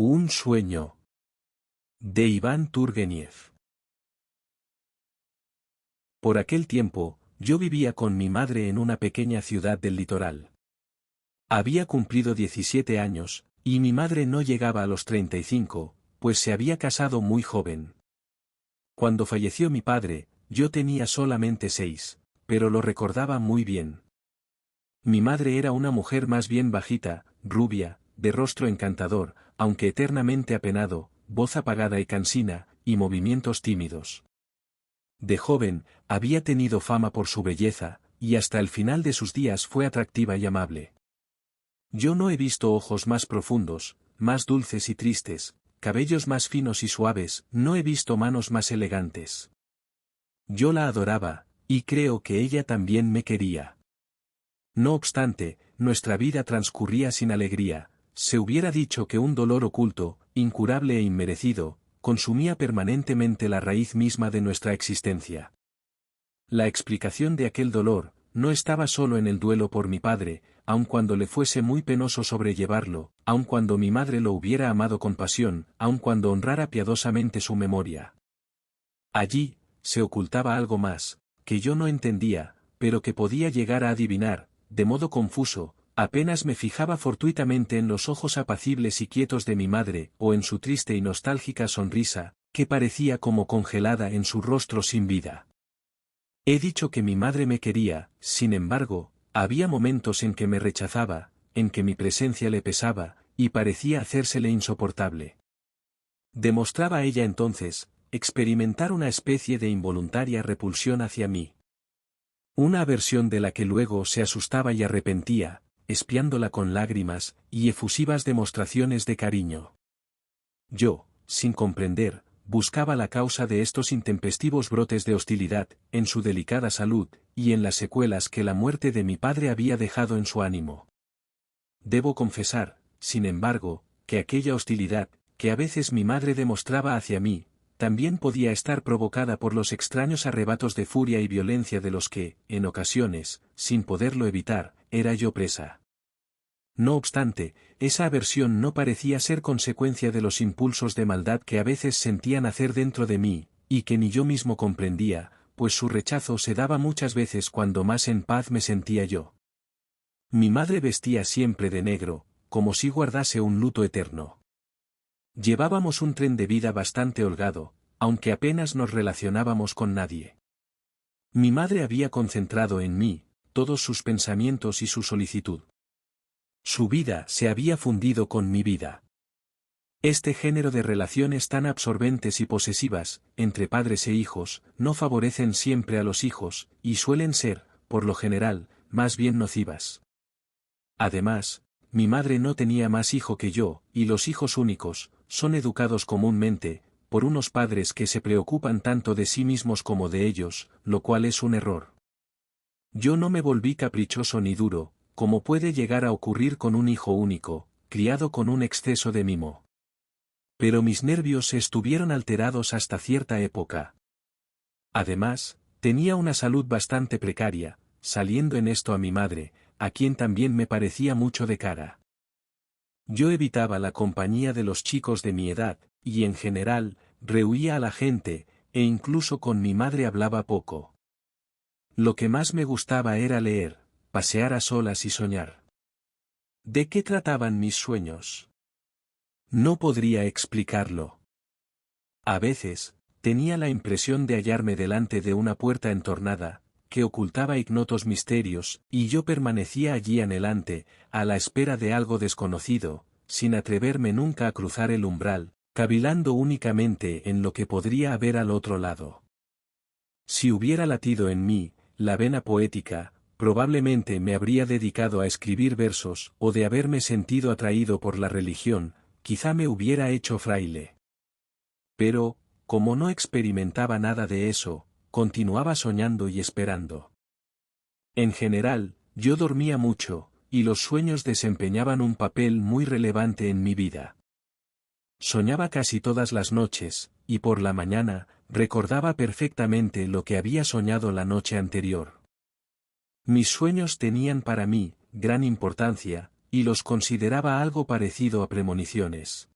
Un sueño. De Iván Turgeniev. Por aquel tiempo, yo vivía con mi madre en una pequeña ciudad del litoral. Había cumplido 17 años, y mi madre no llegaba a los 35, pues se había casado muy joven. Cuando falleció mi padre, yo tenía solamente 6, pero lo recordaba muy bien. Mi madre era una mujer más bien bajita, rubia, de rostro encantador, aunque eternamente apenado, voz apagada y cansina, y movimientos tímidos. De joven, había tenido fama por su belleza, y hasta el final de sus días fue atractiva y amable. Yo no he visto ojos más profundos, más dulces y tristes, cabellos más finos y suaves, no he visto manos más elegantes. Yo la adoraba, y creo que ella también me quería. No obstante, nuestra vida transcurría sin alegría, se hubiera dicho que un dolor oculto, incurable e inmerecido, consumía permanentemente la raíz misma de nuestra existencia. La explicación de aquel dolor, no estaba solo en el duelo por mi padre, aun cuando le fuese muy penoso sobrellevarlo, aun cuando mi madre lo hubiera amado con pasión, aun cuando honrara piadosamente su memoria. Allí, se ocultaba algo más, que yo no entendía, pero que podía llegar a adivinar, de modo confuso, apenas me fijaba fortuitamente en los ojos apacibles y quietos de mi madre, o en su triste y nostálgica sonrisa, que parecía como congelada en su rostro sin vida. He dicho que mi madre me quería, sin embargo, había momentos en que me rechazaba, en que mi presencia le pesaba, y parecía hacérsele insoportable. Demostraba ella entonces, experimentar una especie de involuntaria repulsión hacia mí. Una aversión de la que luego se asustaba y arrepentía, espiándola con lágrimas y efusivas demostraciones de cariño. Yo, sin comprender, buscaba la causa de estos intempestivos brotes de hostilidad, en su delicada salud, y en las secuelas que la muerte de mi padre había dejado en su ánimo. Debo confesar, sin embargo, que aquella hostilidad, que a veces mi madre demostraba hacia mí, también podía estar provocada por los extraños arrebatos de furia y violencia de los que, en ocasiones, sin poderlo evitar, era yo presa. No obstante, esa aversión no parecía ser consecuencia de los impulsos de maldad que a veces sentía nacer dentro de mí, y que ni yo mismo comprendía, pues su rechazo se daba muchas veces cuando más en paz me sentía yo. Mi madre vestía siempre de negro, como si guardase un luto eterno. Llevábamos un tren de vida bastante holgado, aunque apenas nos relacionábamos con nadie. Mi madre había concentrado en mí todos sus pensamientos y su solicitud. Su vida se había fundido con mi vida. Este género de relaciones tan absorbentes y posesivas, entre padres e hijos, no favorecen siempre a los hijos, y suelen ser, por lo general, más bien nocivas. Además, mi madre no tenía más hijo que yo, y los hijos únicos, son educados comúnmente, por unos padres que se preocupan tanto de sí mismos como de ellos, lo cual es un error. Yo no me volví caprichoso ni duro, como puede llegar a ocurrir con un hijo único, criado con un exceso de mimo. Pero mis nervios estuvieron alterados hasta cierta época. Además, tenía una salud bastante precaria, saliendo en esto a mi madre, a quien también me parecía mucho de cara. Yo evitaba la compañía de los chicos de mi edad, y en general, rehuía a la gente, e incluso con mi madre hablaba poco. Lo que más me gustaba era leer, pasear a solas y soñar. ¿De qué trataban mis sueños? No podría explicarlo. A veces, tenía la impresión de hallarme delante de una puerta entornada, que ocultaba ignotos misterios, y yo permanecía allí anhelante, a la espera de algo desconocido, sin atreverme nunca a cruzar el umbral, cavilando únicamente en lo que podría haber al otro lado. Si hubiera latido en mí la vena poética, probablemente me habría dedicado a escribir versos, o de haberme sentido atraído por la religión, quizá me hubiera hecho fraile. Pero, como no experimentaba nada de eso, continuaba soñando y esperando. En general, yo dormía mucho, y los sueños desempeñaban un papel muy relevante en mi vida. Soñaba casi todas las noches, y por la mañana, recordaba perfectamente lo que había soñado la noche anterior. Mis sueños tenían para mí gran importancia, y los consideraba algo parecido a premoniciones.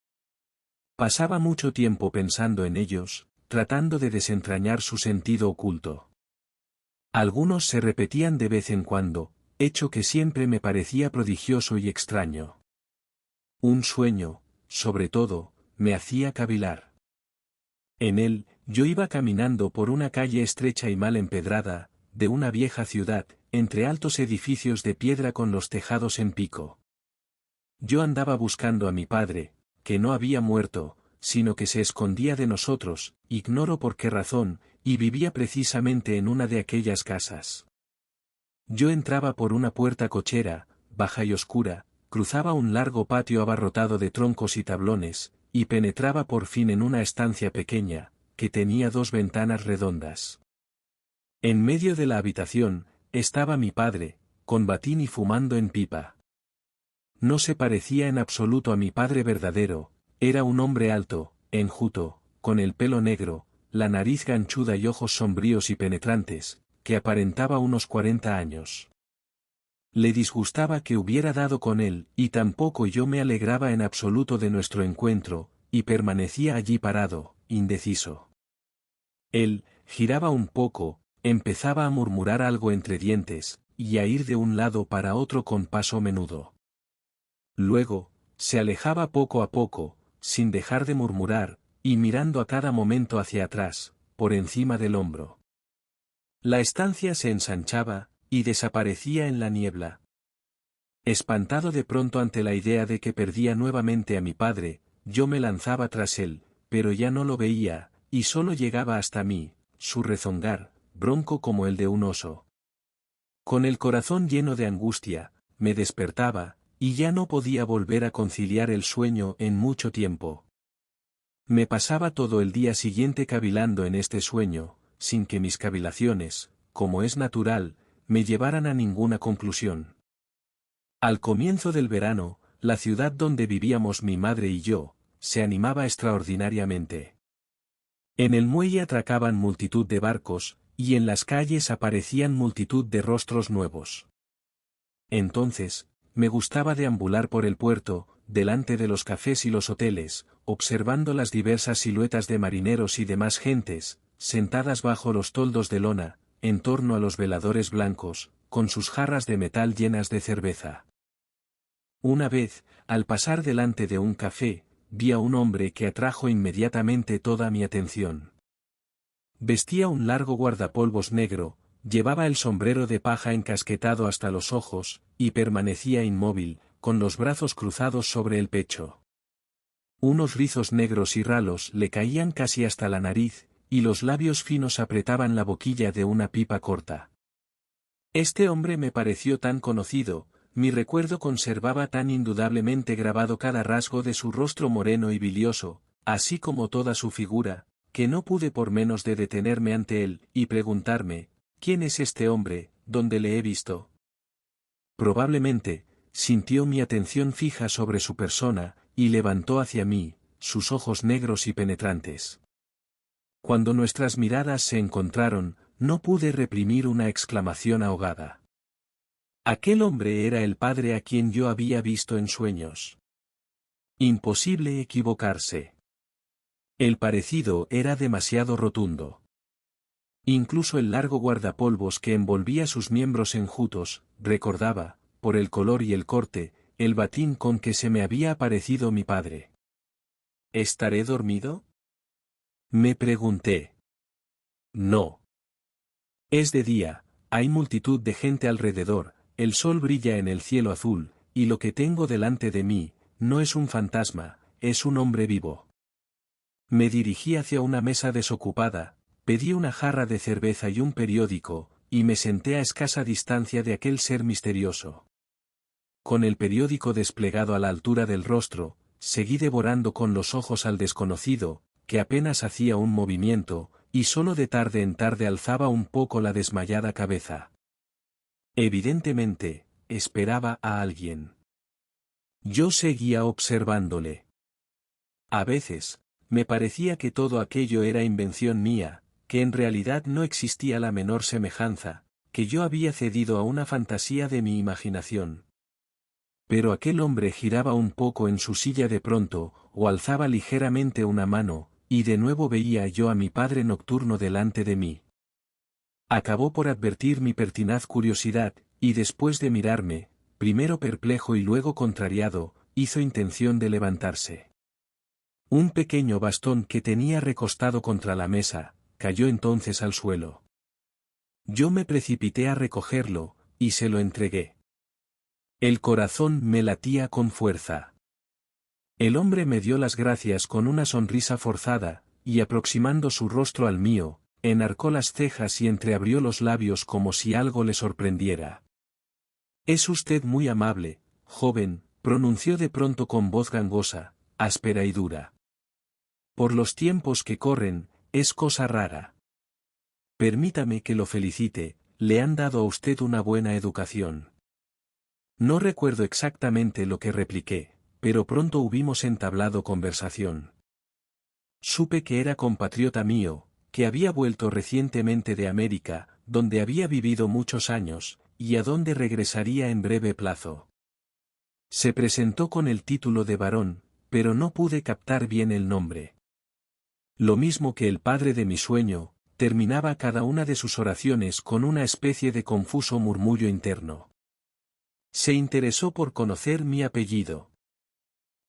Pasaba mucho tiempo pensando en ellos, tratando de desentrañar su sentido oculto. Algunos se repetían de vez en cuando, hecho que siempre me parecía prodigioso y extraño. Un sueño, sobre todo, me hacía cavilar. En él, yo iba caminando por una calle estrecha y mal empedrada, de una vieja ciudad, entre altos edificios de piedra con los tejados en pico. Yo andaba buscando a mi padre, que no había muerto, sino que se escondía de nosotros, ignoro por qué razón, y vivía precisamente en una de aquellas casas. Yo entraba por una puerta cochera, baja y oscura, cruzaba un largo patio abarrotado de troncos y tablones, y penetraba por fin en una estancia pequeña, que tenía 2 ventanas redondas. En medio de la habitación, estaba mi padre, con batín y fumando en pipa. No se parecía en absoluto a mi padre verdadero, era un hombre alto, enjuto, con el pelo negro, la nariz ganchuda y ojos sombríos y penetrantes, que aparentaba unos 40 años. Le disgustaba que hubiera dado con él, y tampoco yo me alegraba en absoluto de nuestro encuentro, y permanecía allí parado, indeciso. Él, giraba un poco, empezaba a murmurar algo entre dientes, y a ir de un lado para otro con paso menudo. Luego, se alejaba poco a poco, sin dejar de murmurar, y mirando a cada momento hacia atrás, por encima del hombro. La estancia se ensanchaba, y desaparecía en la niebla. Espantado de pronto ante la idea de que perdía nuevamente a mi padre, yo me lanzaba tras él, pero ya no lo veía, y solo llegaba hasta mí, su rezongar, bronco como el de un oso. Con el corazón lleno de angustia, me despertaba, y ya no podía volver a conciliar el sueño en mucho tiempo. Me pasaba todo el día siguiente cavilando en este sueño, sin que mis cavilaciones, como es natural, me llevaran a ninguna conclusión. Al comienzo del verano, la ciudad donde vivíamos mi madre y yo, se animaba extraordinariamente. En el muelle atracaban multitud de barcos, y en las calles aparecían multitud de rostros nuevos. Entonces, me gustaba deambular por el puerto, delante de los cafés y los hoteles, observando las diversas siluetas de marineros y demás gentes, sentadas bajo los toldos de lona, en torno a los veladores blancos, con sus jarras de metal llenas de cerveza. Una vez, al pasar delante de un café, vi a un hombre que atrajo inmediatamente toda mi atención. Vestía un largo guardapolvos negro, llevaba el sombrero de paja encasquetado hasta los ojos, y permanecía inmóvil, con los brazos cruzados sobre el pecho. Unos rizos negros y ralos le caían casi hasta la nariz, y los labios finos apretaban la boquilla de una pipa corta. Este hombre me pareció tan conocido, mi recuerdo conservaba tan indudablemente grabado cada rasgo de su rostro moreno y bilioso, así como toda su figura, que no pude por menos de detenerme ante él, y preguntarme, ¿quién es este hombre, dónde le he visto? Probablemente, sintió mi atención fija sobre su persona, y levantó hacia mí, sus ojos negros y penetrantes. Cuando nuestras miradas se encontraron, no pude reprimir una exclamación ahogada. Aquel hombre era el padre a quien yo había visto en sueños. Imposible equivocarse. El parecido era demasiado rotundo. Incluso el largo guardapolvos que envolvía sus miembros enjutos, recordaba, por el color y el corte, el batín con que se me había aparecido mi padre. ¿Estaré dormido?, me pregunté. No. Es de día, hay multitud de gente alrededor, el sol brilla en el cielo azul, y lo que tengo delante de mí, no es un fantasma, es un hombre vivo. Me dirigí hacia una mesa desocupada, pedí una jarra de cerveza y un periódico, y me senté a escasa distancia de aquel ser misterioso. Con el periódico desplegado a la altura del rostro, seguí devorando con los ojos al desconocido, que apenas hacía un movimiento, y solo de tarde en tarde alzaba un poco la desmayada cabeza. Evidentemente, esperaba a alguien. Yo seguía observándole. A veces, me parecía que todo aquello era invención mía, que en realidad no existía la menor semejanza, que yo había cedido a una fantasía de mi imaginación. Pero aquel hombre giraba un poco en su silla de pronto, o alzaba ligeramente una mano, y de nuevo veía yo a mi padre nocturno delante de mí. Acabó por advertir mi pertinaz curiosidad, y después de mirarme, primero perplejo y luego contrariado, hizo intención de levantarse. Un pequeño bastón que tenía recostado contra la mesa, cayó entonces al suelo. Yo me precipité a recogerlo, y se lo entregué. El corazón me latía con fuerza. El hombre me dio las gracias con una sonrisa forzada, y aproximando su rostro al mío, enarcó las cejas y entreabrió los labios como si algo le sorprendiera. «Es usted muy amable, joven», pronunció de pronto con voz gangosa, áspera y dura. «Por los tiempos que corren, es cosa rara. Permítame que lo felicite, le han dado a usted una buena educación». No recuerdo exactamente lo que repliqué, pero pronto hubimos entablado conversación. Supe que era compatriota mío, que había vuelto recientemente de América, donde había vivido muchos años, y a donde regresaría en breve plazo. Se presentó con el título de barón, pero no pude captar bien el nombre. Lo mismo que el padre de mi sueño, terminaba cada una de sus oraciones con una especie de confuso murmullo interno. Se interesó por conocer mi apellido.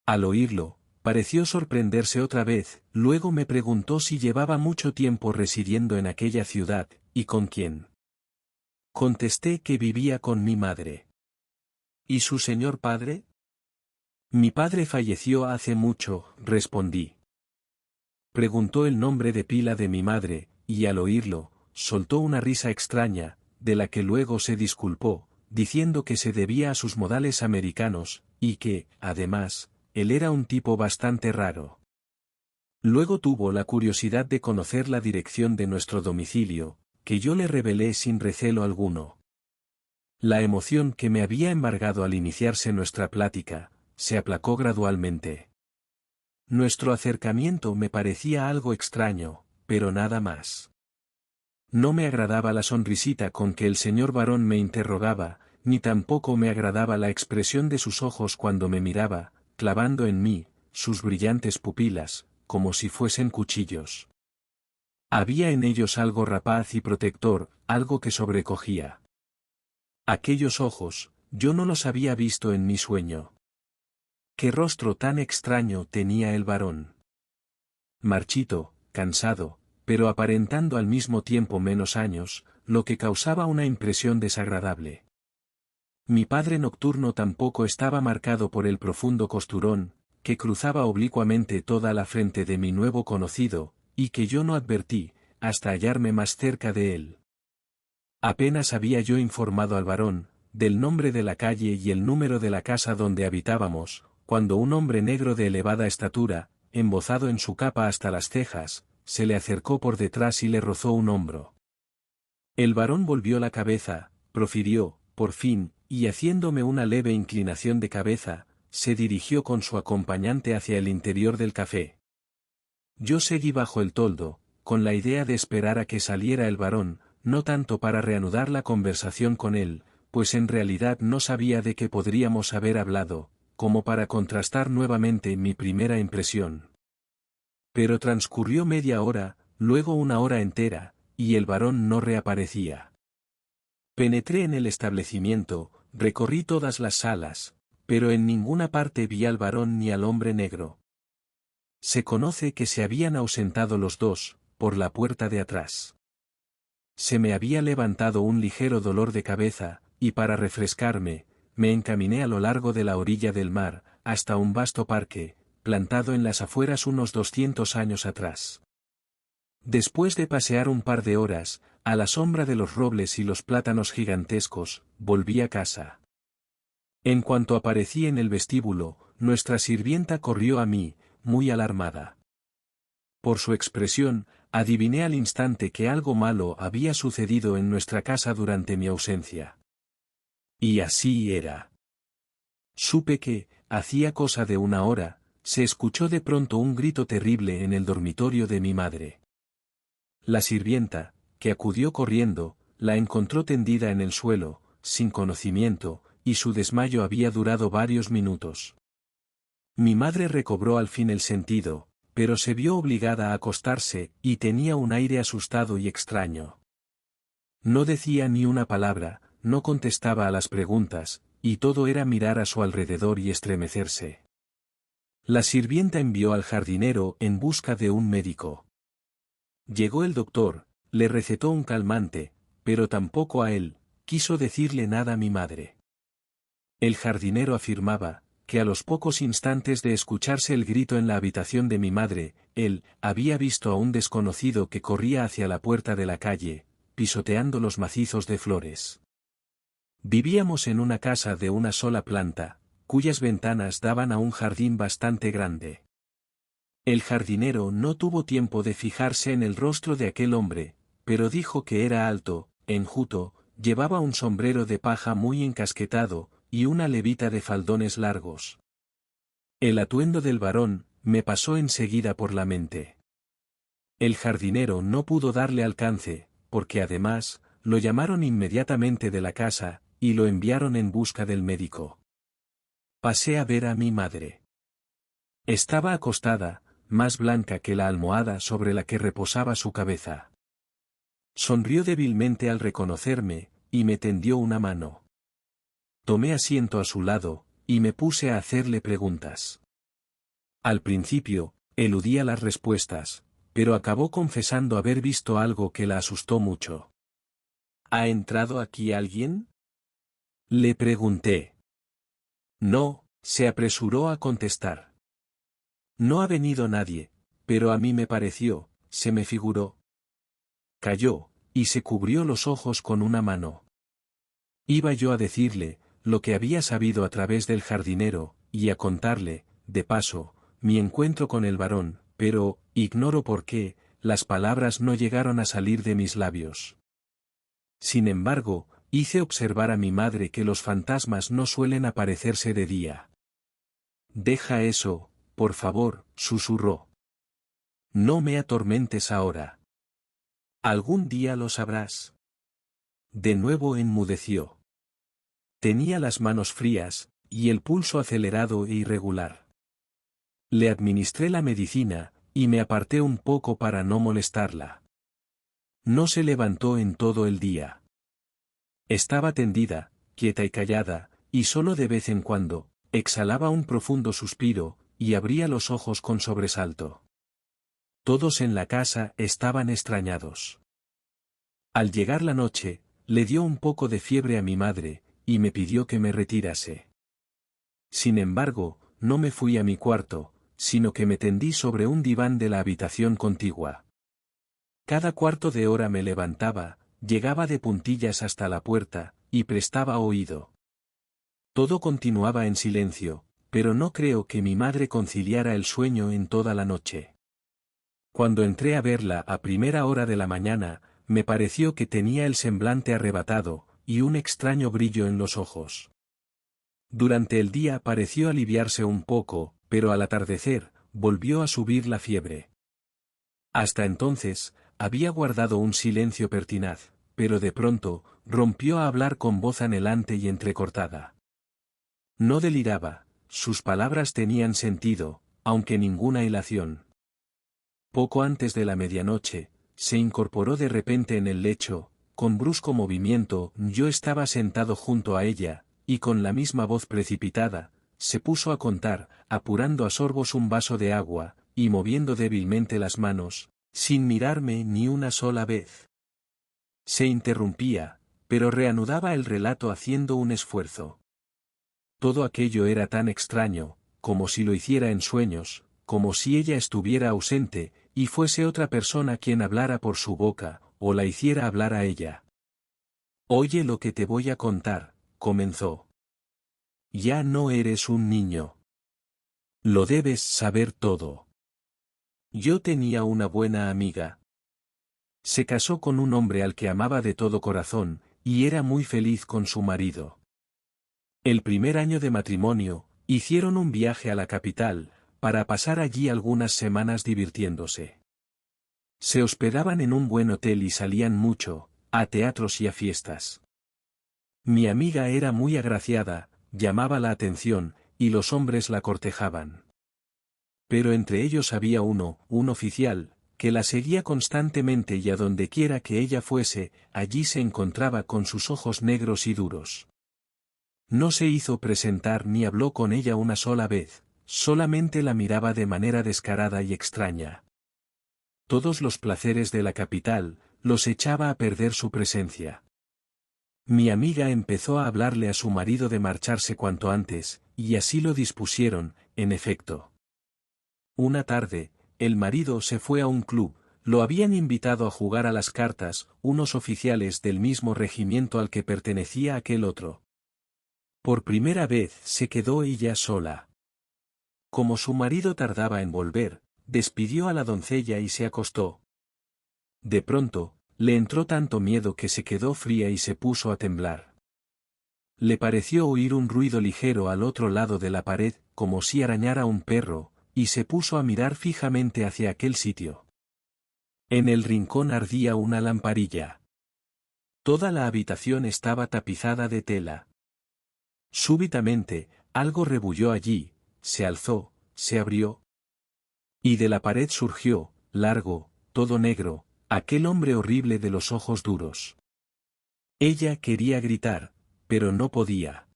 Al oírlo, pareció sorprenderse otra vez, luego me preguntó si llevaba mucho tiempo residiendo en aquella ciudad, y con quién. Contesté que vivía con mi madre. ¿Y su señor padre? Mi padre falleció hace mucho, respondí. Preguntó el nombre de pila de mi madre, y al oírlo, soltó una risa extraña, de la que luego se disculpó, diciendo que se debía a sus modales americanos, y que, además, él era un tipo bastante raro. Luego tuvo la curiosidad de conocer la dirección de nuestro domicilio, que yo le revelé sin recelo alguno. La emoción que me había embargado al iniciarse nuestra plática, se aplacó gradualmente. Nuestro acercamiento me parecía algo extraño, pero nada más. No me agradaba la sonrisita con que el señor barón me interrogaba, ni tampoco me agradaba la expresión de sus ojos cuando me miraba, clavando en mí, sus brillantes pupilas, como si fuesen cuchillos. Había en ellos algo rapaz y protector, algo que sobrecogía. Aquellos ojos, yo no los había visto en mi sueño. ¿Qué rostro tan extraño tenía el varón? Marchito, cansado, pero aparentando al mismo tiempo menos años, lo que causaba una impresión desagradable. Mi padre nocturno tampoco estaba marcado por el profundo costurón, que cruzaba oblicuamente toda la frente de mi nuevo conocido, y que yo no advertí, hasta hallarme más cerca de él. Apenas había yo informado al varón, del nombre de la calle y el número de la casa donde habitábamos, cuando un hombre negro de elevada estatura, embozado en su capa hasta las cejas, se le acercó por detrás y le rozó un hombro. El varón volvió la cabeza, profirió, por fin, y haciéndome una leve inclinación de cabeza, se dirigió con su acompañante hacia el interior del café. Yo seguí bajo el toldo, con la idea de esperar a que saliera el varón, no tanto para reanudar la conversación con él, pues en realidad no sabía de qué podríamos haber hablado, como para contrastar nuevamente mi primera impresión. Pero transcurrió media hora, luego una hora entera, y el varón no reaparecía. Penetré en el establecimiento, recorrí todas las salas, pero en ninguna parte vi al varón ni al hombre negro. Se conoce que se habían ausentado los dos, por la puerta de atrás. Se me había levantado un ligero dolor de cabeza, y para refrescarme, me encaminé a lo largo de la orilla del mar, hasta un vasto parque, plantado en las afueras unos 200 años atrás. Después de pasear un par de horas, a la sombra de los robles y los plátanos gigantescos, volví a casa. En cuanto aparecí en el vestíbulo, nuestra sirvienta corrió a mí, muy alarmada. Por su expresión, adiviné al instante que algo malo había sucedido en nuestra casa durante mi ausencia. Y así era. Supe que, hacía cosa de una hora, se escuchó de pronto un grito terrible en el dormitorio de mi madre. La sirvienta, que acudió corriendo, la encontró tendida en el suelo, sin conocimiento, y su desmayo había durado varios minutos. Mi madre recobró al fin el sentido, pero se vio obligada a acostarse, y tenía un aire asustado y extraño. No decía ni una palabra, no contestaba a las preguntas, y todo era mirar a su alrededor y estremecerse. La sirvienta envió al jardinero en busca de un médico. Llegó el doctor, le recetó un calmante, pero tampoco a él quiso decirle nada a mi madre. El jardinero afirmaba que a los pocos instantes de escucharse el grito en la habitación de mi madre, él había visto a un desconocido que corría hacia la puerta de la calle, pisoteando los macizos de flores. Vivíamos en una casa de una sola planta, cuyas ventanas daban a un jardín bastante grande. El jardinero no tuvo tiempo de fijarse en el rostro de aquel hombre, pero dijo que era alto, enjuto, llevaba un sombrero de paja muy encasquetado, y una levita de faldones largos. El atuendo del varón me pasó enseguida por la mente. El jardinero no pudo darle alcance, porque además, lo llamaron inmediatamente de la casa, y lo enviaron en busca del médico. Pasé a ver a mi madre. Estaba acostada, más blanca que la almohada sobre la que reposaba su cabeza. Sonrió débilmente al reconocerme, y me tendió una mano. Tomé asiento a su lado, y me puse a hacerle preguntas. Al principio, eludía las respuestas, pero acabó confesando haber visto algo que la asustó mucho. ¿Ha entrado aquí alguien?, le pregunté. No, se apresuró a contestar. No ha venido nadie, pero a mí me pareció, se me figuró. Calló, y se cubrió los ojos con una mano. Iba yo a decirle lo que había sabido a través del jardinero, y a contarle, de paso, mi encuentro con el varón, pero, ignoro por qué, las palabras no llegaron a salir de mis labios. Sin embargo, hice observar a mi madre que los fantasmas no suelen aparecerse de día. Deja eso, por favor, susurró. No me atormentes ahora. Algún día lo sabrás. De nuevo enmudeció. Tenía las manos frías, y el pulso acelerado e irregular. Le administré la medicina, y me aparté un poco para no molestarla. No se levantó en todo el día. Estaba tendida, quieta y callada, y solo de vez en cuando, exhalaba un profundo suspiro, y abría los ojos con sobresalto. Todos en la casa estaban extrañados. Al llegar la noche, le dio un poco de fiebre a mi madre, y me pidió que me retirase. Sin embargo, no me fui a mi cuarto, sino que me tendí sobre un diván de la habitación contigua. Cada cuarto de hora me levantaba, llegaba de puntillas hasta la puerta, y prestaba oído. Todo continuaba en silencio, pero no creo que mi madre conciliara el sueño en toda la noche. Cuando entré a verla a primera hora de la mañana, me pareció que tenía el semblante arrebatado, y un extraño brillo en los ojos. Durante el día pareció aliviarse un poco, pero al atardecer, volvió a subir la fiebre. Hasta entonces, había guardado un silencio pertinaz, pero de pronto, rompió a hablar con voz anhelante y entrecortada. No deliraba, sus palabras tenían sentido, aunque ninguna ilación. Poco antes de la medianoche, se incorporó de repente en el lecho, con brusco movimiento. Yo estaba sentado junto a ella, y con la misma voz precipitada, se puso a contar, apurando a sorbos un vaso de agua, y moviendo débilmente las manos, sin mirarme ni una sola vez. Se interrumpía, pero reanudaba el relato haciendo un esfuerzo. Todo aquello era tan extraño, como si lo hiciera en sueños, como si ella estuviera ausente, y fuese otra persona quien hablara por su boca, o la hiciera hablar a ella. Oye lo que te voy a contar, comenzó. Ya no eres un niño. Lo debes saber todo. Yo tenía una buena amiga. Se casó con un hombre al que amaba de todo corazón, y era muy feliz con su marido. El primer año de matrimonio, hicieron un viaje a la capital, para pasar allí algunas semanas divirtiéndose. Se hospedaban en un buen hotel y salían mucho, a teatros y a fiestas. Mi amiga era muy agraciada, llamaba la atención, y los hombres la cortejaban. pero entre ellos había uno, un oficial, que la seguía constantemente y a donde quiera que ella fuese, allí se encontraba con sus ojos negros y duros. No se hizo presentar ni habló con ella una sola vez, solamente la miraba de manera descarada y extraña. Todos los placeres de la capital, los echaba a perder su presencia. Mi amiga empezó a hablarle a su marido de marcharse cuanto antes, y así lo dispusieron, en efecto. Una tarde, el marido se fue a un club, lo habían invitado a jugar a las cartas, unos oficiales del mismo regimiento al que pertenecía aquel otro. Por primera vez se quedó ella sola. Como su marido tardaba en volver, despidió a la doncella y se acostó. De pronto, le entró tanto miedo que se quedó fría y se puso a temblar. Le pareció oír un ruido ligero al otro lado de la pared, como si arañara un perro, y se puso a mirar fijamente hacia aquel sitio. En el rincón ardía una lamparilla. Toda la habitación estaba tapizada de tela. Súbitamente, algo rebulló allí, se alzó, se abrió. Y de la pared surgió, largo, todo negro, aquel hombre horrible de los ojos duros. Ella quería gritar, pero no podía.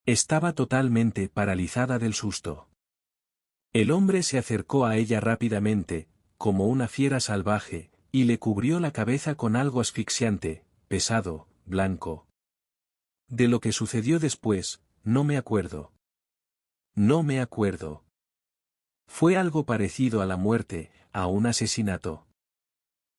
Estaba totalmente paralizada del susto. El hombre se acercó a ella rápidamente, como una fiera salvaje, y le cubrió la cabeza con algo asfixiante, pesado, blanco. De lo que sucedió después, no me acuerdo. No me acuerdo. Fue algo parecido a la muerte, a un asesinato.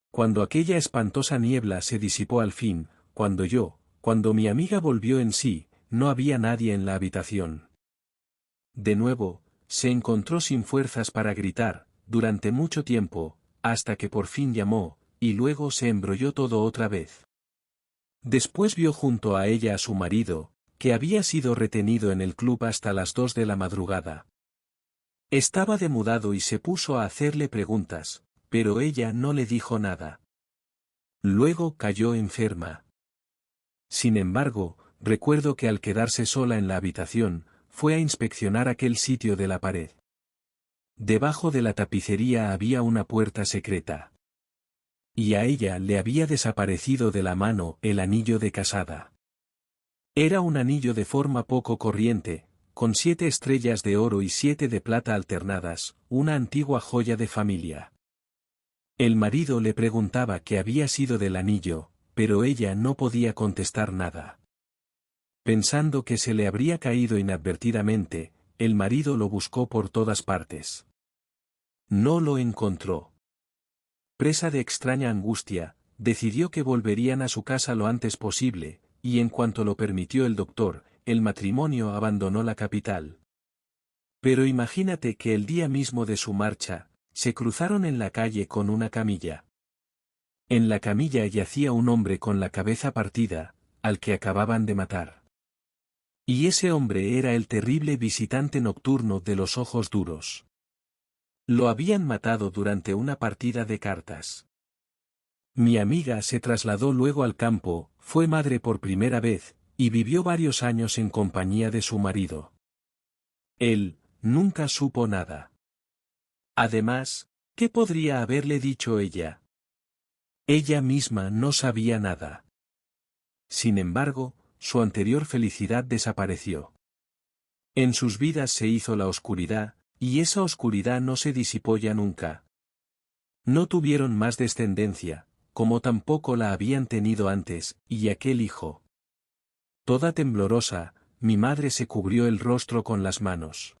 Cuando aquella espantosa niebla se disipó al fin, cuando mi amiga volvió en sí, no había nadie en la habitación. De nuevo, se encontró sin fuerzas para gritar, durante mucho tiempo, hasta que por fin llamó, y luego se embrolló todo otra vez. Después vio junto a ella a su marido, que había sido retenido en el club hasta las 2 de la madrugada. Estaba demudado y se puso a hacerle preguntas, pero ella no le dijo nada. Luego cayó enferma. Sin embargo, recuerdo que al quedarse sola en la habitación, fue a inspeccionar aquel sitio de la pared. Debajo de la tapicería había una puerta secreta. Y a ella le había desaparecido de la mano el anillo de casada. Era un anillo de forma poco corriente, con 7 estrellas de oro y 7 de plata alternadas, una antigua joya de familia. El marido le preguntaba qué había sido del anillo, pero ella no podía contestar nada. Pensando que se le habría caído inadvertidamente, el marido lo buscó por todas partes. No lo encontró. Presa de extraña angustia, decidió que volverían a su casa lo antes posible, y en cuanto lo permitió el doctor, el matrimonio abandonó la capital. Pero imagínate que el día mismo de su marcha, se cruzaron en la calle con una camilla. En la camilla yacía un hombre con la cabeza partida, al que acababan de matar. Y ese hombre era el terrible visitante nocturno de los ojos duros. Lo habían matado durante una partida de cartas. Mi amiga se trasladó luego al campo, fue madre por primera vez, y vivió varios años en compañía de su marido. Él, nunca supo nada. Además, ¿qué podría haberle dicho ella? Ella misma no sabía nada. Sin embargo, su anterior felicidad desapareció. En sus vidas se hizo la oscuridad, y esa oscuridad no se disipó ya nunca. No tuvieron más descendencia, como tampoco la habían tenido antes, y aquel hijo. Toda temblorosa, mi madre se cubrió el rostro con las manos.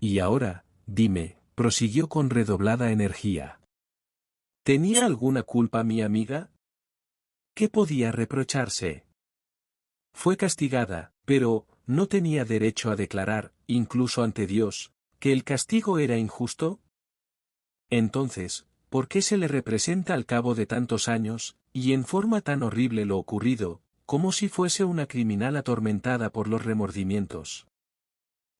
Y ahora, dime, prosiguió con redoblada energía. ¿Tenía alguna culpa mi amiga? ¿Qué podía reprocharse? Fue castigada, pero, ¿no tenía derecho a declarar, incluso ante Dios, que el castigo era injusto? Entonces, ¿por qué se le representa al cabo de tantos años, y en forma tan horrible lo ocurrido, como si fuese una criminal atormentada por los remordimientos?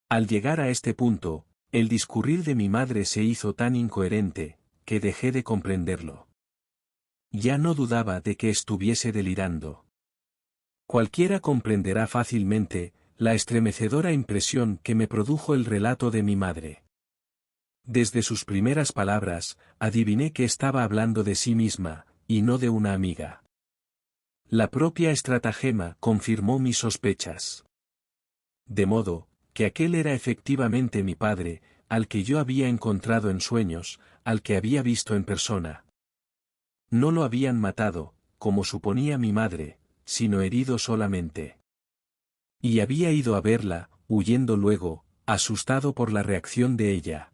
Al llegar a este punto, el discurrir de mi madre se hizo tan incoherente, que dejé de comprenderlo. Ya no dudaba de que estuviese delirando. Cualquiera comprenderá fácilmente la estremecedora impresión que me produjo el relato de mi madre. Desde sus primeras palabras, adiviné que estaba hablando de sí misma, y no de una amiga. La propia estratagema confirmó mis sospechas. De modo, que aquel era efectivamente mi padre, al que yo había encontrado en sueños, al que había visto en persona. No lo habían matado, como suponía mi madre, sino herido solamente. Y había ido a verla, huyendo luego, asustado por la reacción de ella.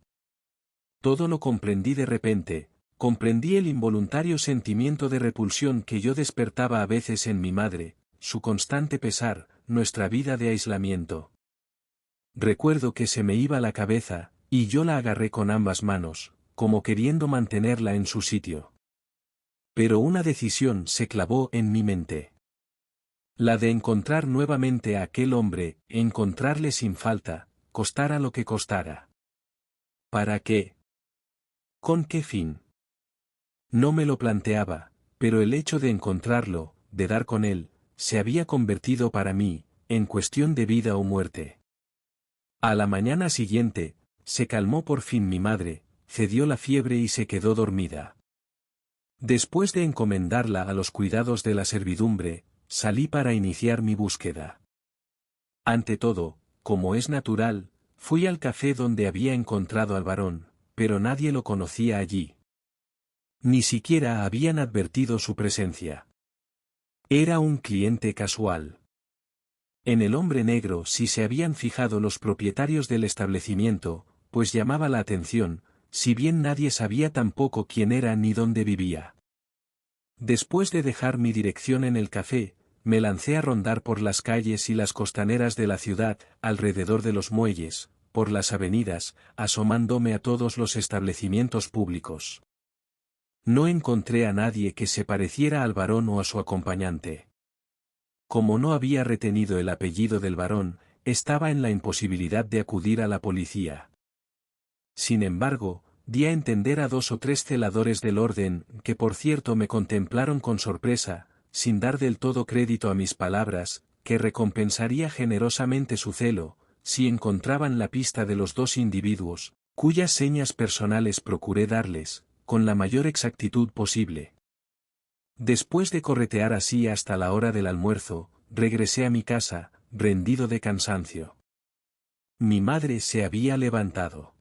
Todo lo comprendí de repente, comprendí el involuntario sentimiento de repulsión que yo despertaba a veces en mi madre, su constante pesar, nuestra vida de aislamiento. Recuerdo que se me iba la cabeza, y yo la agarré con ambas manos, como queriendo mantenerla en su sitio. Pero una decisión se clavó en mi mente. La de encontrar nuevamente a aquel hombre, encontrarle sin falta, costara lo que costara. ¿Para qué? ¿Con qué fin? No me lo planteaba, pero el hecho de encontrarlo, de dar con él, se había convertido para mí, en cuestión de vida o muerte. A la mañana siguiente, se calmó por fin mi madre, cedió la fiebre y se quedó dormida. Después de encomendarla a los cuidados de la servidumbre, salí para iniciar mi búsqueda. Ante todo, como es natural, fui al café donde había encontrado al varón, pero nadie lo conocía allí. Ni siquiera habían advertido su presencia. Era un cliente casual. En el hombre negro sí se habían fijado los propietarios del establecimiento, pues llamaba la atención, si bien nadie sabía tampoco quién era ni dónde vivía. Después de dejar mi dirección en el café, me lancé a rondar por las calles y las costaneras de la ciudad, alrededor de los muelles, por las avenidas, asomándome a todos los establecimientos públicos. No encontré a nadie que se pareciera al varón o a su acompañante. Como no había retenido el apellido del varón, estaba en la imposibilidad de acudir a la policía. Sin embargo, di a entender a 2 o 3 celadores del orden, que por cierto me contemplaron con sorpresa, sin dar del todo crédito a mis palabras, que recompensaría generosamente su celo, si encontraban la pista de los 2 individuos, cuyas señas personales procuré darles, con la mayor exactitud posible. Después de corretear así hasta la hora del almuerzo, regresé a mi casa, rendido de cansancio. Mi madre se había levantado.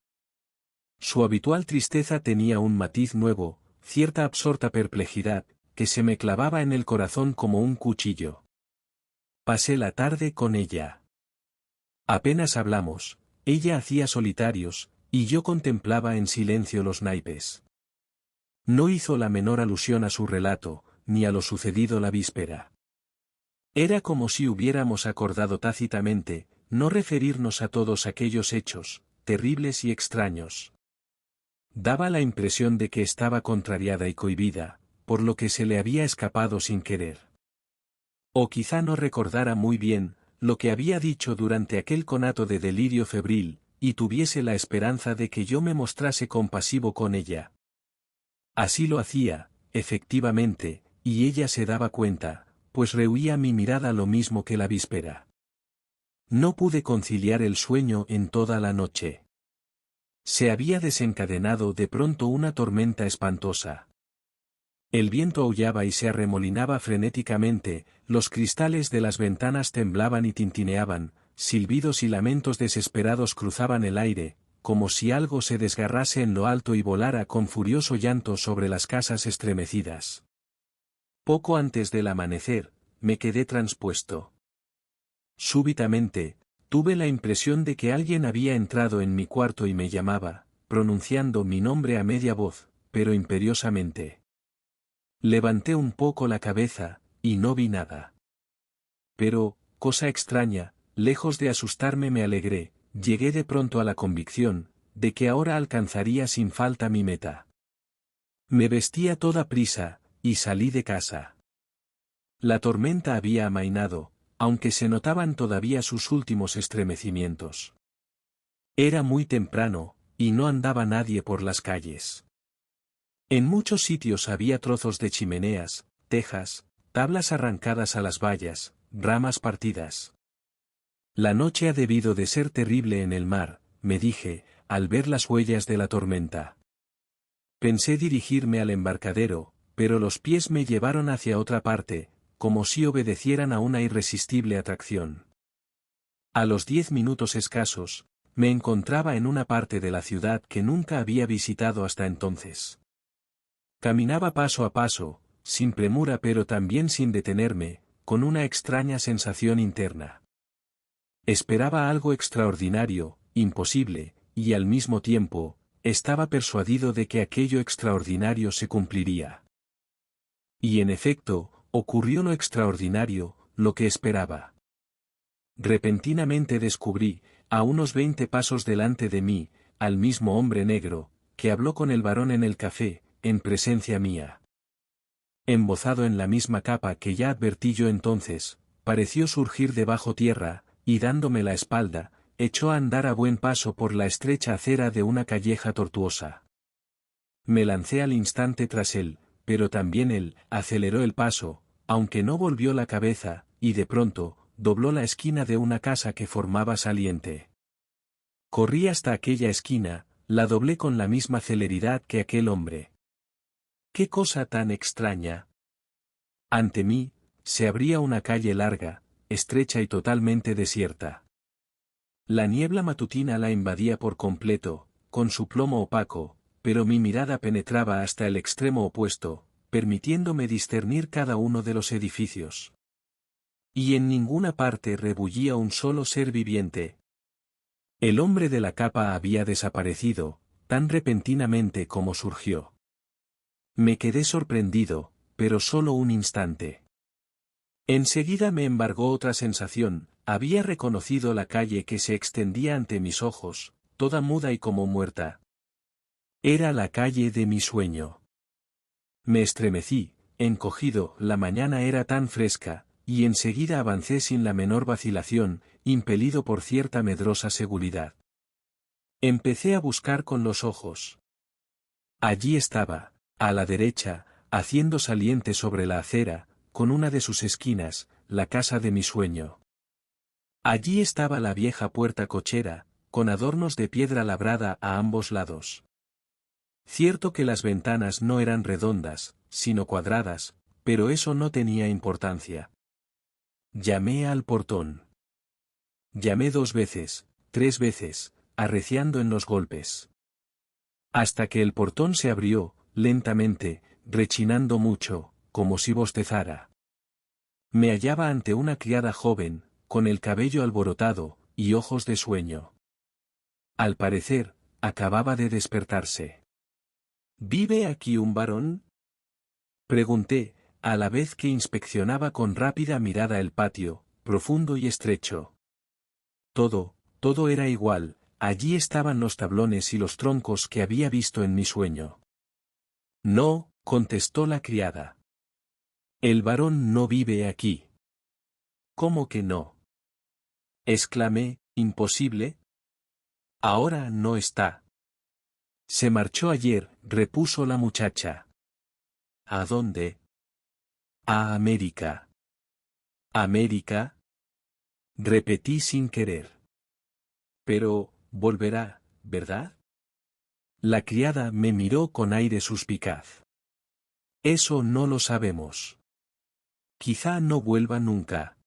Su habitual tristeza tenía un matiz nuevo, cierta absorta perplejidad, que se me clavaba en el corazón como un cuchillo. Pasé la tarde con ella. Apenas hablamos, ella hacía solitarios, y yo contemplaba en silencio los naipes. No hizo la menor alusión a su relato, ni a lo sucedido la víspera. Era como si hubiéramos acordado tácitamente, no referirnos a todos aquellos hechos, terribles y extraños. Daba la impresión de que estaba contrariada y cohibida, por lo que se le había escapado sin querer. O quizá no recordara muy bien, lo que había dicho durante aquel conato de delirio febril, y tuviese la esperanza de que yo me mostrase compasivo con ella. Así lo hacía, efectivamente, y ella se daba cuenta, pues rehuía mi mirada lo mismo que la víspera. No pude conciliar el sueño en toda la noche. Se había desencadenado de pronto una tormenta espantosa. El viento aullaba y se arremolinaba frenéticamente, los cristales de las ventanas temblaban y tintineaban, silbidos y lamentos desesperados cruzaban el aire, como si algo se desgarrase en lo alto y volara con furioso llanto sobre las casas estremecidas. Poco antes del amanecer, me quedé transpuesto. Súbitamente, tuve la impresión de que alguien había entrado en mi cuarto y me llamaba, pronunciando mi nombre a media voz, pero imperiosamente. Levanté un poco la cabeza, y no vi nada. Pero, cosa extraña, lejos de asustarme me alegré, llegué de pronto a la convicción, de que ahora alcanzaría sin falta mi meta. Me vestí a toda prisa, y salí de casa. La tormenta había amainado, aunque se notaban todavía sus últimos estremecimientos. Era muy temprano, y no andaba nadie por las calles. En muchos sitios había trozos de chimeneas, tejas, tablas arrancadas a las vallas, ramas partidas. La noche ha debido de ser terrible en el mar, me dije, al ver las huellas de la tormenta. Pensé dirigirme al embarcadero, pero los pies me llevaron hacia otra parte, como si obedecieran a una irresistible atracción. A los 10 minutos escasos, me encontraba en una parte de la ciudad que nunca había visitado hasta entonces. Caminaba paso a paso, sin premura pero también sin detenerme, con una extraña sensación interna. Esperaba algo extraordinario, imposible, y al mismo tiempo, estaba persuadido de que aquello extraordinario se cumpliría. Y en efecto, ocurrió lo extraordinario, lo que esperaba. Repentinamente descubrí, a unos 20 pasos delante de mí, al mismo hombre negro, que habló con el varón en el café, en presencia mía. Embozado en la misma capa que ya advertí yo entonces, pareció surgir de bajo tierra, y dándome la espalda, echó a andar a buen paso por la estrecha acera de una calleja tortuosa. Me lancé al instante tras él, pero también él aceleró el paso, aunque no volvió la cabeza, y de pronto, dobló la esquina de una casa que formaba saliente. Corrí hasta aquella esquina, la doblé con la misma celeridad que aquel hombre. ¡Qué cosa tan extraña! Ante mí, se abría una calle larga, estrecha y totalmente desierta. La niebla matutina la invadía por completo, con su plomo opaco, pero mi mirada penetraba hasta el extremo opuesto, permitiéndome discernir cada uno de los edificios. Y en ninguna parte rebullía un solo ser viviente. El hombre de la capa había desaparecido, tan repentinamente como surgió. Me quedé sorprendido, pero solo un instante. Enseguida me embargó otra sensación, había reconocido la calle que se extendía ante mis ojos, toda muda y como muerta. Era la calle de mi sueño. Me estremecí, encogido, la mañana era tan fresca, y enseguida avancé sin la menor vacilación, impelido por cierta medrosa seguridad. Empecé a buscar con los ojos. Allí estaba, a la derecha, haciendo saliente sobre la acera, con una de sus esquinas, la casa de mi sueño. Allí estaba la vieja puerta cochera, con adornos de piedra labrada a ambos lados. Cierto que las ventanas no eran redondas, sino cuadradas, pero eso no tenía importancia. Llamé al portón. Llamé 2 veces, 3 veces, arreciando en los golpes. Hasta que el portón se abrió, lentamente, rechinando mucho, como si bostezara. Me hallaba ante una criada joven, con el cabello alborotado, y ojos de sueño. Al parecer, acababa de despertarse. ¿Vive aquí un varón? Pregunté, a la vez que inspeccionaba con rápida mirada el patio, profundo y estrecho. Todo era igual, allí estaban los tablones y los troncos que había visto en mi sueño. No, contestó la criada. El varón no vive aquí. ¿Cómo que no? Exclamé, imposible. Ahora no está. Se marchó ayer, repuso la muchacha. ¿A dónde? A América. ¿América? Repetí sin querer. Pero, volverá, ¿verdad? La criada me miró con aire suspicaz. Eso no lo sabemos. Quizá no vuelva nunca.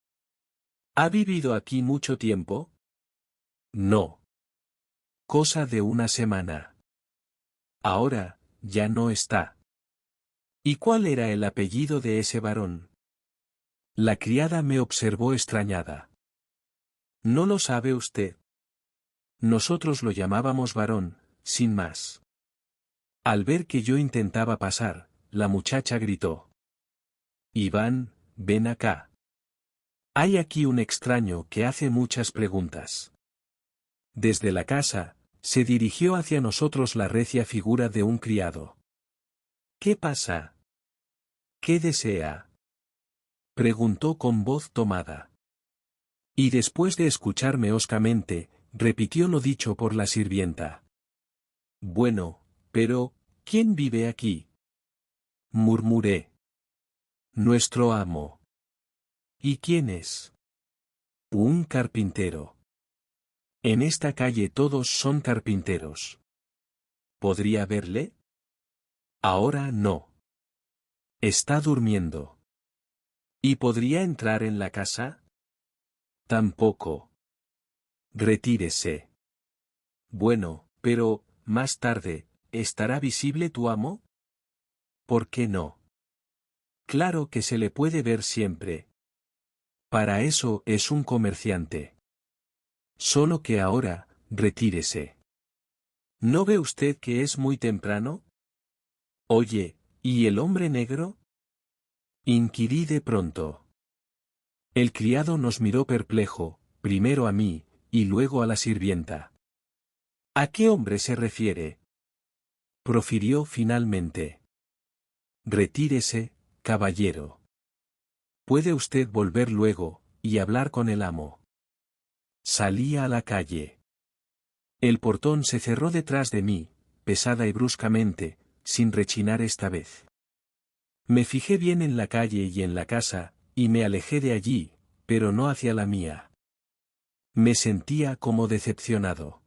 ¿Ha vivido aquí mucho tiempo? No. Cosa de una semana. Ahora, ya no está. ¿Y cuál era el apellido de ese varón? La criada me observó extrañada. ¿No lo sabe usted? Nosotros lo llamábamos varón, sin más. Al ver que yo intentaba pasar, la muchacha gritó. Iván, ven acá. Hay aquí un extraño que hace muchas preguntas. Desde la casa, se dirigió hacia nosotros la recia figura de un criado. ¿Qué pasa? ¿Qué desea? Preguntó con voz tomada. Y después de escucharme hoscamente, repitió lo dicho por la sirvienta. Bueno, pero, ¿quién vive aquí? Murmuré. Nuestro amo. ¿Y quién es? Un carpintero. En esta calle todos son carpinteros. ¿Podría verle? Ahora no. Está durmiendo. ¿Y podría entrar en la casa? Tampoco. Retírese. Bueno, pero, más tarde, ¿estará visible tu amo? ¿Por qué no? Claro que se le puede ver siempre. Para eso es un comerciante. Solo que ahora, retírese. ¿No ve usted que es muy temprano? Oye, ¿y el hombre negro? Inquirí de pronto. El criado nos miró perplejo, primero a mí, y luego a la sirvienta. ¿A qué hombre se refiere? Profirió finalmente. Retírese, caballero. Puede usted volver luego, y hablar con el amo. Salí a la calle. El portón se cerró detrás de mí, pesada y bruscamente, sin rechinar esta vez. Me fijé bien en la calle y en la casa, y me alejé de allí, pero no hacia la mía. Me sentía como decepcionado.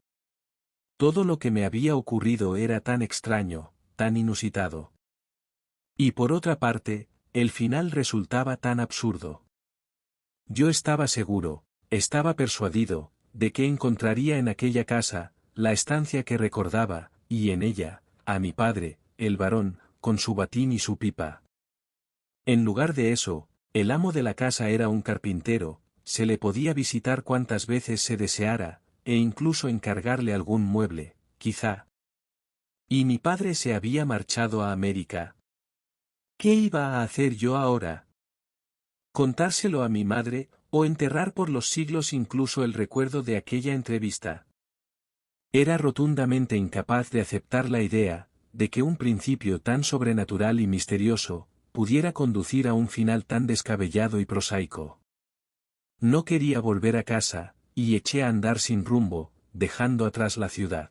Todo lo que me había ocurrido era tan extraño, tan inusitado. Y por otra parte, el final resultaba tan absurdo. Yo estaba seguro, estaba persuadido, de que encontraría en aquella casa, la estancia que recordaba, y en ella, a mi padre, el barón, con su batín y su pipa. En lugar de eso, el amo de la casa era un carpintero, se le podía visitar cuantas veces se deseara, e incluso encargarle algún mueble, quizá. Y mi padre se había marchado a América. ¿Qué iba a hacer yo ahora? ¿Contárselo a mi madre, o enterrar por los siglos incluso el recuerdo de aquella entrevista? Era rotundamente incapaz de aceptar la idea, de que un principio tan sobrenatural y misterioso, pudiera conducir a un final tan descabellado y prosaico. No quería volver a casa, y eché a andar sin rumbo, dejando atrás la ciudad.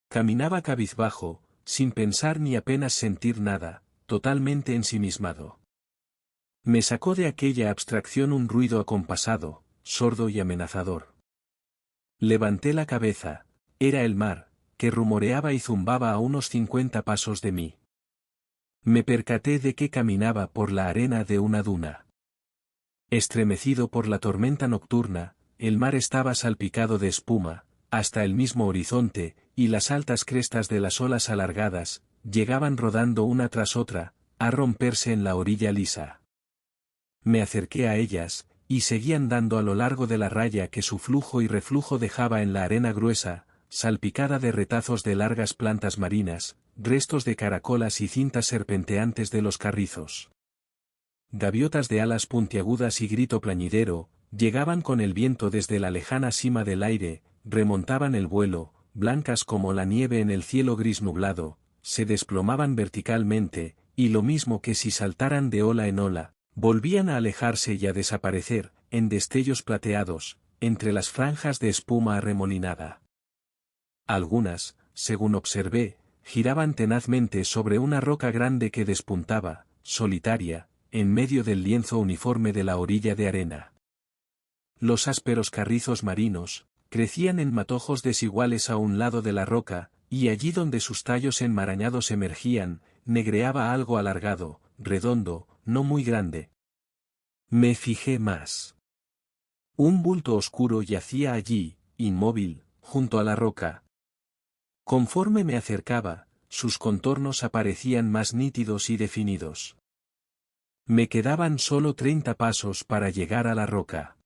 Caminaba cabizbajo, sin pensar ni apenas sentir nada, totalmente ensimismado. Me sacó de aquella abstracción un ruido acompasado, sordo y amenazador. Levanté la cabeza, era el mar, que rumoreaba y zumbaba a unos 50 pasos de mí. Me percaté de que caminaba por la arena de una duna. Estremecido por la tormenta nocturna, el mar estaba salpicado de espuma, hasta el mismo horizonte, y las altas crestas de las olas alargadas, llegaban rodando una tras otra, a romperse en la orilla lisa. Me acerqué a ellas, y seguí andando a lo largo de la raya que su flujo y reflujo dejaba en la arena gruesa, salpicada de retazos de largas plantas marinas, restos de caracolas y cintas serpenteantes de los carrizos. Gaviotas de alas puntiagudas y grito plañidero, llegaban con el viento desde la lejana cima del aire, remontaban el vuelo, blancas como la nieve en el cielo gris nublado, se desplomaban verticalmente, y lo mismo que si saltaran de ola en ola, volvían a alejarse y a desaparecer, en destellos plateados, entre las franjas de espuma arremolinada. Algunas, según observé, giraban tenazmente sobre una roca grande que despuntaba, solitaria, en medio del lienzo uniforme de la orilla de arena. Los ásperos carrizos marinos, crecían en matojos desiguales a un lado de la roca, y allí donde sus tallos enmarañados emergían, negreaba algo alargado, redondo, no muy grande. Me fijé más. Un bulto oscuro yacía allí, inmóvil, junto a la roca. Conforme me acercaba, sus contornos aparecían más nítidos y definidos. Me quedaban solo 30 pasos para llegar a la roca.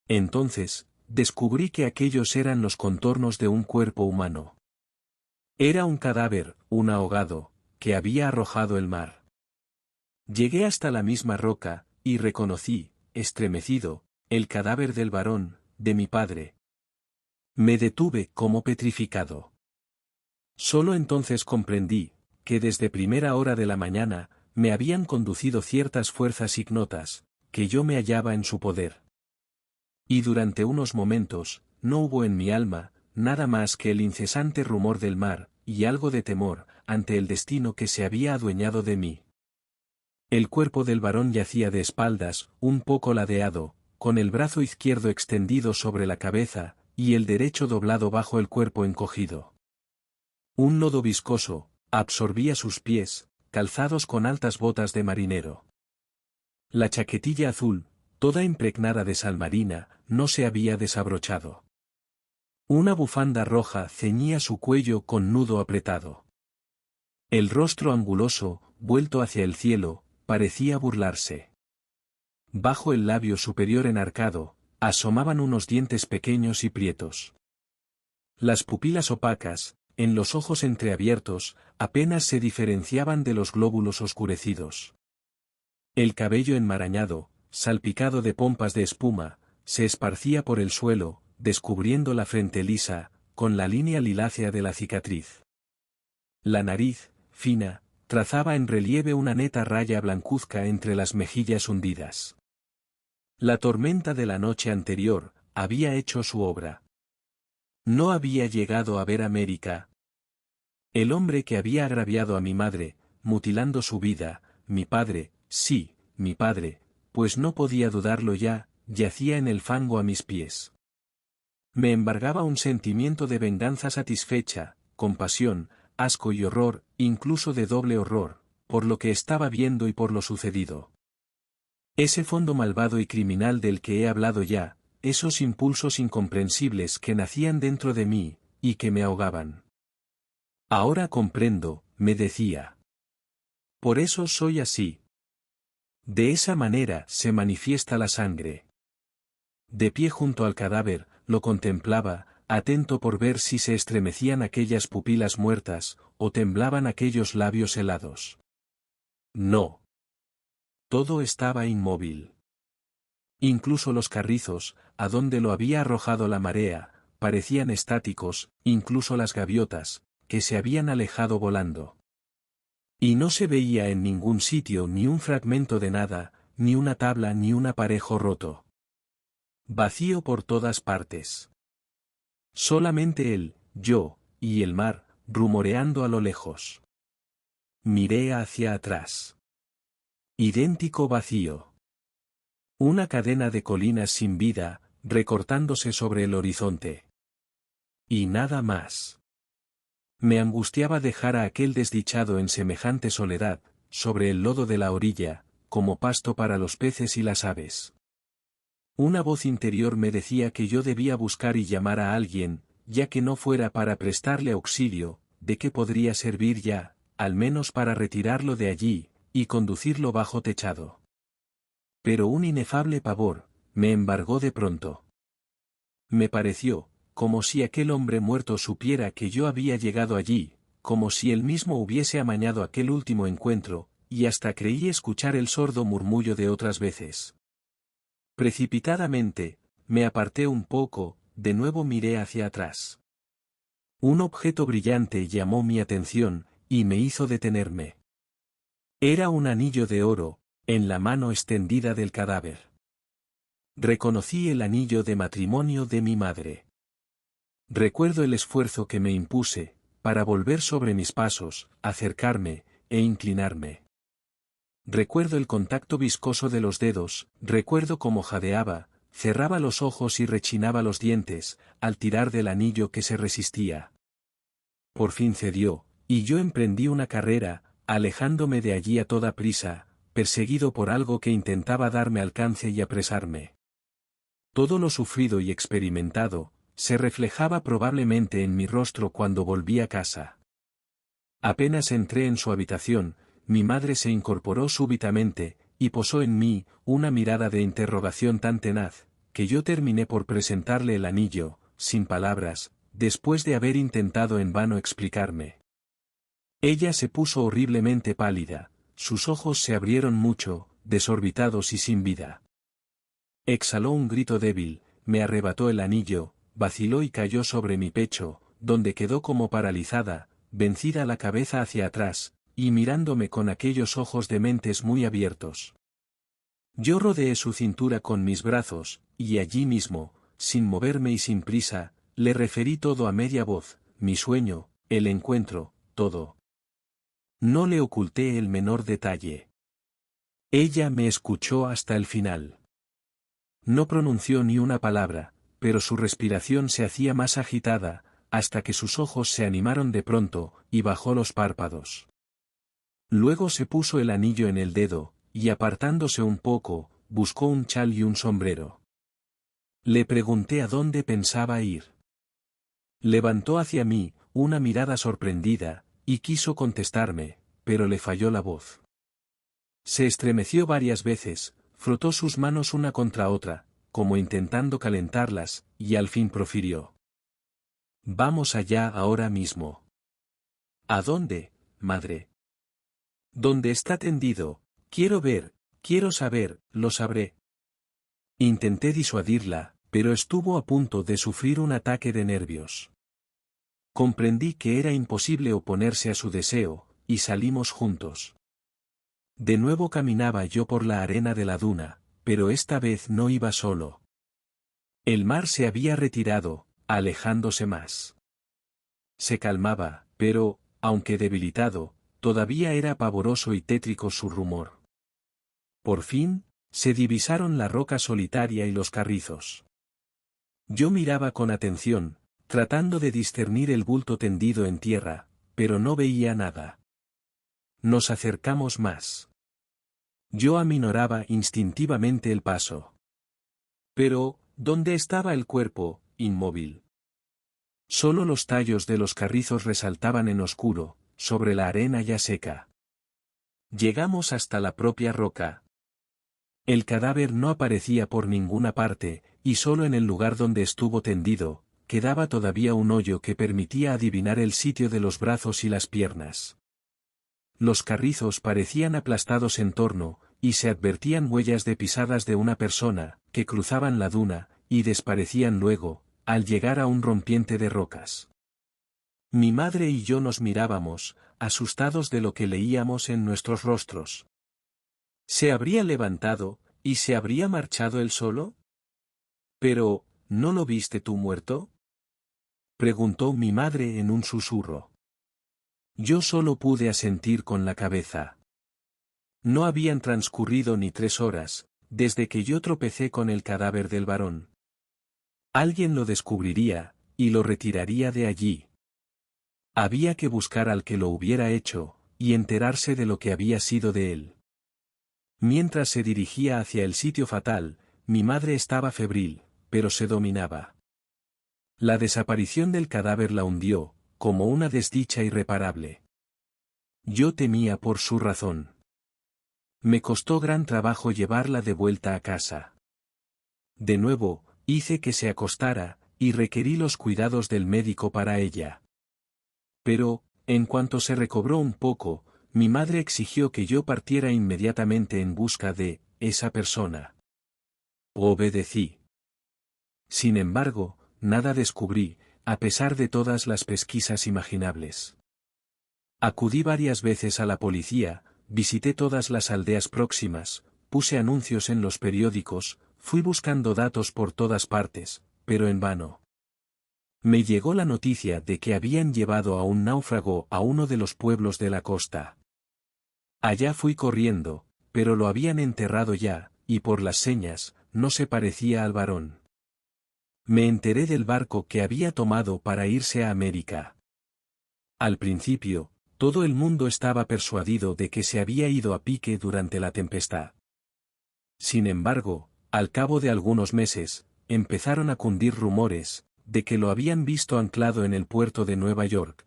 Entonces, descubrí que aquellos eran los contornos de un cuerpo humano. Era un cadáver, un ahogado, que había arrojado el mar. Llegué hasta la misma roca, y reconocí, estremecido, el cadáver del varón, de mi padre. Me detuve como petrificado. Solo entonces comprendí, que desde primera hora de la mañana, me habían conducido ciertas fuerzas ignotas, que yo me hallaba en su poder. Y durante unos momentos, no hubo en mi alma, nada más que el incesante rumor del mar, y algo de temor, ante el destino que se había adueñado de mí. El cuerpo del varón yacía de espaldas, un poco ladeado, con el brazo izquierdo extendido sobre la cabeza, y el derecho doblado bajo el cuerpo encogido. Un lodo viscoso absorbía sus pies, calzados con altas botas de marinero. La chaquetilla azul, toda impregnada de sal marina, no se había desabrochado. Una bufanda roja ceñía su cuello con nudo apretado. El rostro anguloso, vuelto hacia el cielo, parecía burlarse. Bajo el labio superior enarcado, asomaban unos dientes pequeños y prietos. Las pupilas opacas, en los ojos entreabiertos, apenas se diferenciaban de los glóbulos oscurecidos. El cabello enmarañado, salpicado de pompas de espuma, se esparcía por el suelo, descubriendo la frente lisa, con la línea lilácea de la cicatriz. La nariz, fina, trazaba en relieve una neta raya blancuzca entre las mejillas hundidas. La tormenta de la noche anterior había hecho su obra. No había llegado a ver América. El hombre que había agraviado a mi madre, mutilando su vida, mi padre, sí, mi padre, pues no podía dudarlo ya, yacía en el fango a mis pies. Me embargaba un sentimiento de venganza satisfecha, compasión, asco y horror, incluso de doble horror, por lo que estaba viendo y por lo sucedido. Ese fondo malvado y criminal del que he hablado ya, esos impulsos incomprensibles que nacían dentro de mí, y que me ahogaban. Ahora comprendo, me decía. Por eso soy así. De esa manera se manifiesta la sangre. De pie junto al cadáver, lo contemplaba, atento por ver si se estremecían aquellas pupilas muertas, o temblaban aquellos labios helados. No. Todo estaba inmóvil. Incluso los carrizos, a donde lo había arrojado la marea, parecían estáticos, incluso las gaviotas, que se habían alejado volando. Y no se veía en ningún sitio ni un fragmento de nada, ni una tabla ni un aparejo roto. Vacío por todas partes. Solamente él, yo, y el mar, rumoreando a lo lejos. Miré hacia atrás. Idéntico vacío. Una cadena de colinas sin vida, recortándose sobre el horizonte. Y nada más. Me angustiaba dejar a aquel desdichado en semejante soledad, sobre el lodo de la orilla, como pasto para los peces y las aves. Una voz interior me decía que yo debía buscar y llamar a alguien, ya que no fuera para prestarle auxilio, de qué podría servir ya, al menos para retirarlo de allí, y conducirlo bajo techado. Pero un inefable pavor, me embargó de pronto. Me pareció, como si aquel hombre muerto supiera que yo había llegado allí, como si él mismo hubiese amañado aquel último encuentro, y hasta creí escuchar el sordo murmullo de otras veces. Precipitadamente, me aparté un poco, de nuevo miré hacia atrás. Un objeto brillante llamó mi atención, y me hizo detenerme. Era un anillo de oro, en la mano extendida del cadáver. Reconocí el anillo de matrimonio de mi madre. Recuerdo el esfuerzo que me impuse, para volver sobre mis pasos, acercarme, e inclinarme. Recuerdo el contacto viscoso de los dedos, recuerdo cómo jadeaba, cerraba los ojos y rechinaba los dientes, al tirar del anillo que se resistía. Por fin cedió, y yo emprendí una carrera, alejándome de allí a toda prisa, perseguido por algo que intentaba darme alcance y apresarme. Todo lo sufrido y experimentado, se reflejaba probablemente en mi rostro cuando volví a casa. Apenas entré en su habitación, mi madre se incorporó súbitamente, y posó en mí, una mirada de interrogación tan tenaz, que yo terminé por presentarle el anillo, sin palabras, después de haber intentado en vano explicarme. Ella se puso horriblemente pálida, sus ojos se abrieron mucho, desorbitados y sin vida. Exhaló un grito débil, me arrebató el anillo, vaciló y cayó sobre mi pecho, donde quedó como paralizada, vencida la cabeza hacia atrás, y mirándome con aquellos ojos dementes muy abiertos. Yo rodeé su cintura con mis brazos, y allí mismo, sin moverme y sin prisa, le referí todo a media voz, mi sueño, el encuentro, todo. No le oculté el menor detalle. Ella me escuchó hasta el final. No pronunció ni una palabra, pero su respiración se hacía más agitada, hasta que sus ojos se animaron de pronto, y bajó los párpados. Luego se puso el anillo en el dedo, y apartándose un poco, buscó un chal y un sombrero. Le pregunté a dónde pensaba ir. Levantó hacia mí una mirada sorprendida, y quiso contestarme, pero le falló la voz. Se estremeció varias veces, frotó sus manos una contra otra, como intentando calentarlas, y al fin profirió: «Vamos allá ahora mismo». «¿A dónde, madre?» «¿Dónde está tendido? Quiero ver, quiero saber, lo sabré». Intenté disuadirla, pero estuvo a punto de sufrir un ataque de nervios. Comprendí que era imposible oponerse a su deseo, y salimos juntos. De nuevo caminaba yo por la arena de la duna, pero esta vez no iba solo. El mar se había retirado, alejándose más. Se calmaba, pero, aunque debilitado, todavía era pavoroso y tétrico su rumor. Por fin, se divisaron la roca solitaria y los carrizos. Yo miraba con atención, tratando de discernir el bulto tendido en tierra, pero no veía nada. Nos acercamos más. Yo aminoraba instintivamente el paso. Pero, ¿dónde estaba el cuerpo, inmóvil? Solo los tallos de los carrizos resaltaban en oscuro, sobre la arena ya seca. Llegamos hasta la propia roca. El cadáver no aparecía por ninguna parte, y solo en el lugar donde estuvo tendido, quedaba todavía un hoyo que permitía adivinar el sitio de los brazos y las piernas. Los carrizos parecían aplastados en torno, y se advertían huellas de pisadas de una persona, que cruzaban la duna, y desaparecían luego, al llegar a un rompiente de rocas. Mi madre y yo nos mirábamos, asustados de lo que leíamos en nuestros rostros. ¿Se habría levantado, y se habría marchado él solo? Pero, ¿no lo viste tú muerto?, preguntó mi madre en un susurro. Yo solo pude asentir con la cabeza. No habían transcurrido ni 3 horas, desde que yo tropecé con el cadáver del varón. Alguien lo descubriría, y lo retiraría de allí. Había que buscar al que lo hubiera hecho, y enterarse de lo que había sido de él. Mientras se dirigía hacia el sitio fatal, mi madre estaba febril, pero se dominaba. La desaparición del cadáver la hundió, como una desdicha irreparable. Yo temía por su razón. Me costó gran trabajo llevarla de vuelta a casa. De nuevo, hice que se acostara, y requerí los cuidados del médico para ella. Pero, en cuanto se recobró un poco, mi madre exigió que yo partiera inmediatamente en busca de esa persona. Obedecí. Sin embargo, nada descubrí, a pesar de todas las pesquisas imaginables. Acudí varias veces a la policía, visité todas las aldeas próximas, puse anuncios en los periódicos, fui buscando datos por todas partes, pero en vano. Me llegó la noticia de que habían llevado a un náufrago a uno de los pueblos de la costa. Allá fui corriendo, pero lo habían enterrado ya, y por las señas, no se parecía al varón. Me enteré del barco que había tomado para irse a América. Al principio, todo el mundo estaba persuadido de que se había ido a pique durante la tempestad. Sin embargo, al cabo de algunos meses, empezaron a cundir rumores, de que lo habían visto anclado en el puerto de Nueva York.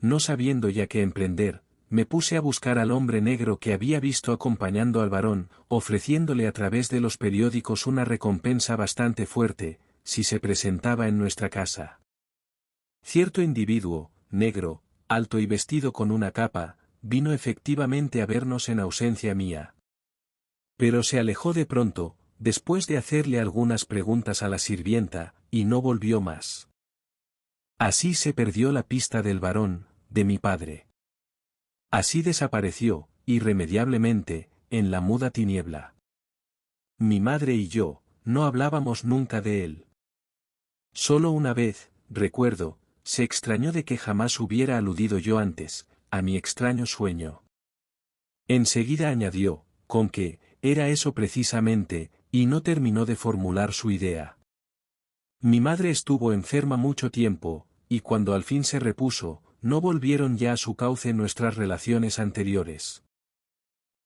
No sabiendo ya qué emprender, me puse a buscar al hombre negro que había visto acompañando al varón, ofreciéndole a través de los periódicos una recompensa bastante fuerte, si se presentaba en nuestra casa. Cierto individuo, negro, alto y vestido con una capa, vino efectivamente a vernos en ausencia mía. Pero se alejó de pronto, después de hacerle algunas preguntas a la sirvienta, y no volvió más. Así se perdió la pista del varón, de mi padre. Así desapareció, irremediablemente, en la muda tiniebla. Mi madre y yo, no hablábamos nunca de él. Solo una vez, recuerdo, se extrañó de que jamás hubiera aludido yo antes, a mi extraño sueño. Enseguida añadió, con que, era eso precisamente, y no terminó de formular su idea. Mi madre estuvo enferma mucho tiempo, y cuando al fin se repuso, no volvieron ya a su cauce nuestras relaciones anteriores.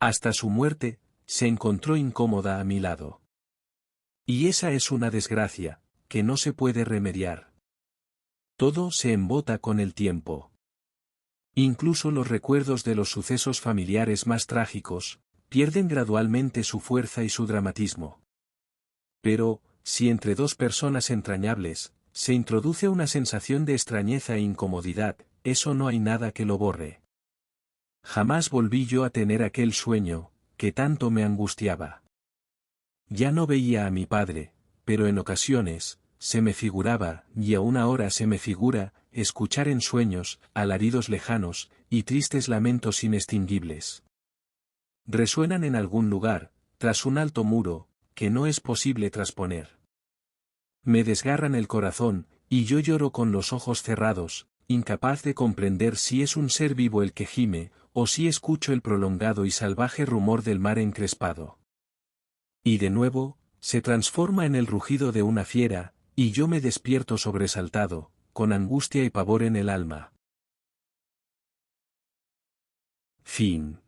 Hasta su muerte, se encontró incómoda a mi lado. Y esa es una desgracia, que no se puede remediar. Todo se embota con el tiempo. Incluso los recuerdos de los sucesos familiares más trágicos, pierden gradualmente su fuerza y su dramatismo. Pero, si entre dos personas entrañables, se introduce una sensación de extrañeza e incomodidad, eso no hay nada que lo borre. Jamás volví yo a tener aquel sueño, que tanto me angustiaba. Ya no veía a mi padre, pero en ocasiones, se me figuraba, y aún ahora se me figura, escuchar en sueños, alaridos lejanos, y tristes lamentos inextinguibles. Resuenan en algún lugar, tras un alto muro, que no es posible trasponer. Me desgarran el corazón, y yo lloro con los ojos cerrados, incapaz de comprender si es un ser vivo el que gime, o si escucho el prolongado y salvaje rumor del mar encrespado. Y de nuevo, se transforma en el rugido de una fiera, y yo me despierto sobresaltado, con angustia y pavor en el alma. Fin.